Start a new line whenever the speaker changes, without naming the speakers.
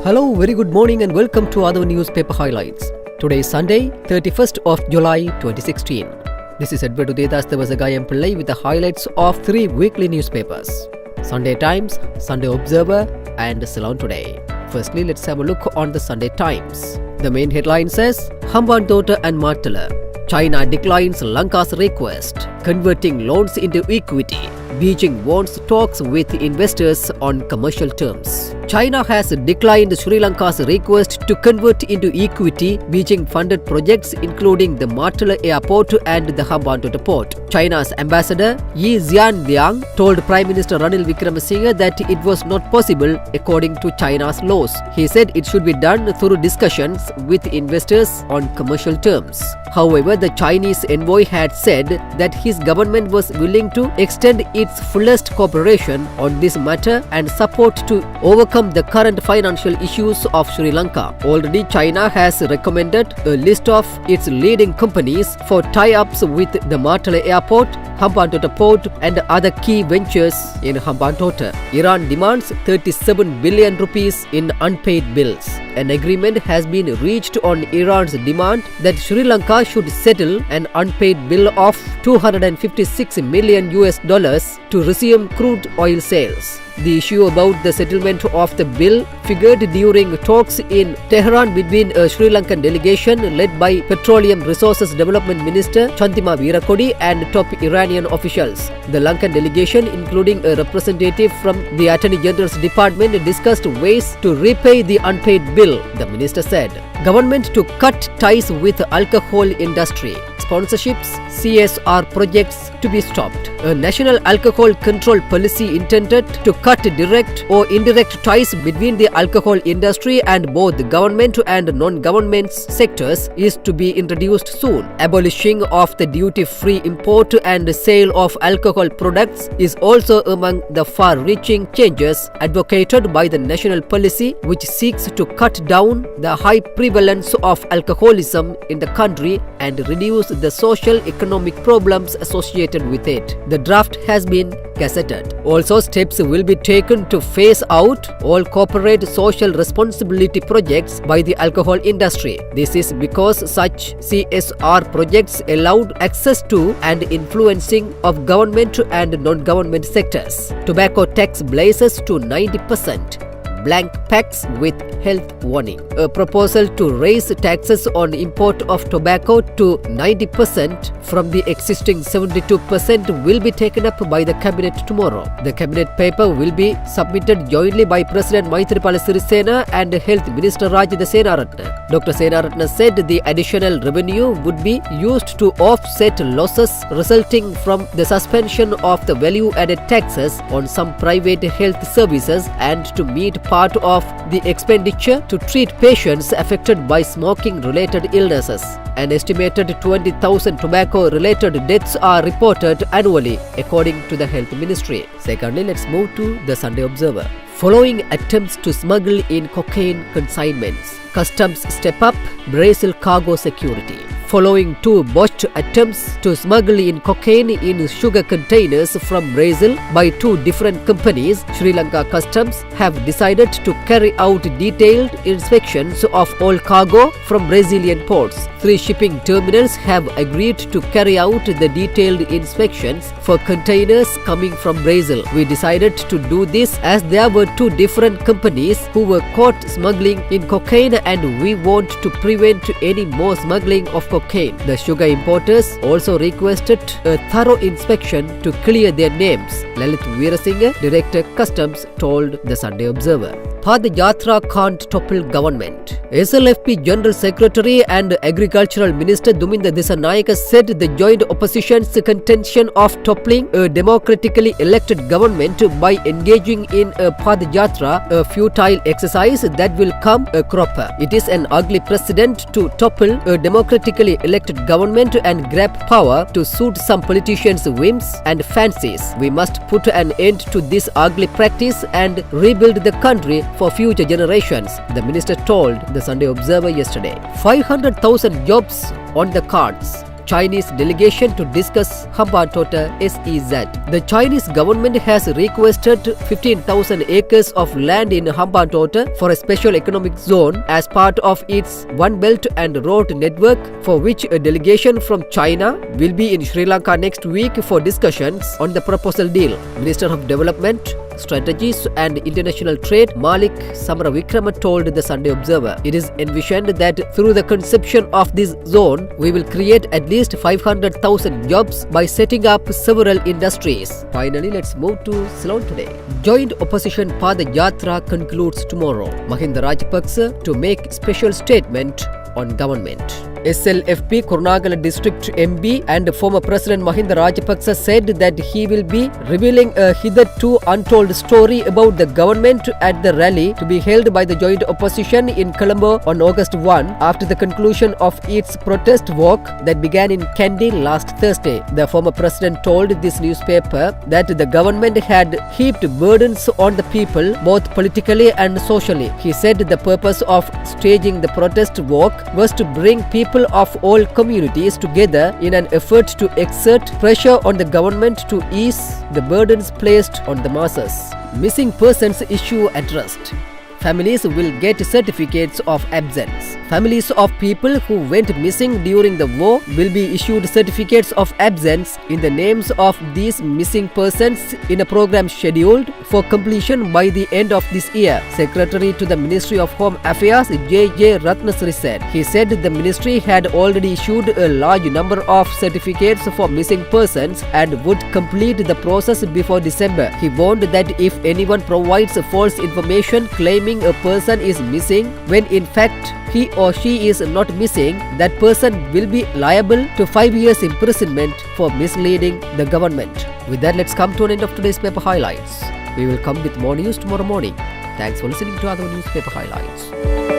Hello, very good morning and welcome to Athavan newspaper highlights. Today is Sunday, 31st of July 2016. This is Edward Udedas Devasagayam Pillai with the highlights of 3 weekly newspapers: Sunday Times, Sunday Observer and Ceylon Today. Firstly, let's have a look on the Sunday Times. The main headline says, Hambantota and Martala. China declines Lanka's request, converting loans into equity. Beijing wants talks with investors on commercial terms. China has declined Sri Lanka's request to convert into equity Beijing-funded projects including the Martala Airport and the Hambantota Port. China's ambassador Yi Xianliang told Prime Minister Ranil Wickremesinghe that it was not possible according to China's laws. He said it should be done through discussions with investors on commercial terms. However, the Chinese envoy had said that his government was willing to extend its fullest cooperation on this matter and support to overcome the current financial issues of Sri Lanka. Already, China has recommended a list of its leading companies for tie-ups with the Martala Airport, Hambantota Port and other key ventures in Hambantota. Iran demands 37 billion rupees in unpaid bills. An agreement has been reached on Iran's demand that Sri Lanka should settle an unpaid bill of $256 million to resume crude oil sales. The issue about the settlement of the bill figured during talks in Tehran between a Sri Lankan delegation led by Petroleum Resources Development Minister Chantima Weerakodi and top Iranian officials. The Lankan delegation, including a representative from the Attorney General's department, discussed ways to repay the unpaid bill, the minister said. Government to cut ties with alcohol industry. Sponsorships, CSR projects to be stopped. A national alcohol control policy intended to cut direct or indirect ties between the alcohol industry and both the government and non-government sectors is to be introduced soon. Abolishing of the duty-free import and sale of alcohol products is also among the far-reaching changes advocated by the national policy, which seeks to cut down the high prevalence of alcoholism in the country and reduce the social-economic problems associated with it. The draft has been gazetted. Also, steps will be taken to phase out all corporate social responsibility projects by the alcohol industry. This is because such CSR projects allowed access to and influencing of government and non-government sectors. Tobacco tax blazes to 90%. Blank packs with health warning. A proposal to raise taxes on import of tobacco to 90% from the existing 72% will be taken up by the cabinet tomorrow. The cabinet paper will be submitted jointly by President Maithripala Sirisena and Health Minister Rajitha Senaratne. Dr. Senaratne said the additional revenue would be used to offset losses resulting from the suspension of the value-added taxes on some private health services and to meet part of the expenditure to treat patients affected by smoking-related illnesses. An estimated 20,000 tobacco-related deaths are reported annually, according to the Health Ministry. Secondly, let's move to the Sunday Observer. Following attempts to smuggle in cocaine consignments, customs step up Brazil cargo security. Following 2 botched attempts to smuggle in cocaine in sugar containers from Brazil by 2 different companies, Sri Lanka Customs have decided to carry out detailed inspections of all cargo from Brazilian ports. 3 shipping terminals have agreed to carry out the detailed inspections for containers coming from Brazil. We decided to do this as there were 2 different companies who were caught smuggling in cocaine and we want to prevent any more smuggling of cocaine. The sugar importers also requested a thorough inspection to clear their names, Lalit Veerasinghe, Director Customs, told the Sunday Observer. Padayatra can't topple government. SLFP General Secretary and Agricultural Minister Duminda Dissanayake said the joint opposition's contention of toppling a democratically elected government by engaging in a Padayatra, a futile exercise that will come a cropper. It is an ugly precedent to topple a democratically elected government and grab power to suit some politicians' whims and fancies. We must put an end to this ugly practice and rebuild the country for future generations, the minister told the Sunday Observer yesterday. 500,000 jobs on the cards. Chinese delegation to discuss Hambantota SEZ. The Chinese government has requested 15,000 acres of land in Hambantota for a special economic zone as part of its One Belt and Road network, for which a delegation from China will be in Sri Lanka next week for discussions on the proposal deal. Minister of Development, Strategies and International Trade Malik Samaravikrama told the Sunday Observer, "It is envisioned that through the conception of this zone, we will create at least 500,000 jobs by setting up several industries." Finally, let's move to Ceylon today. Joint opposition Padayatra concludes tomorrow. Mahinda Rajapaksa to make special statement on government. SLFP Kurunagala District MB and former President Mahinda Rajapaksa said that he will be revealing a hitherto untold story about the government at the rally to be held by the joint opposition in Colombo on August 1 after the conclusion of its protest walk that began in Kandy last Thursday. The former president told this newspaper that the government had heaped burdens on the people both politically and socially. He said the purpose of staging the protest walk was to bring people of all communities together in an effort to exert pressure on the government to ease the burdens placed on the masses. Missing persons issue addressed. Families will get certificates of absence. Families of people who went missing during the war will be issued certificates of absence in the names of these missing persons in a program scheduled for completion by the end of this year, Secretary to the Ministry of Home Affairs J.J. Ratnasri said. He said the ministry had already issued a large number of certificates for missing persons and would complete the process before December. He warned that if anyone provides false information claiming a person is missing when in fact he or she is not missing, that person will be liable to 5 years imprisonment for misleading the government. With that, let's come to an end of today's paper highlights. We will come with more news tomorrow morning. Thanks for listening to other newspaper highlights.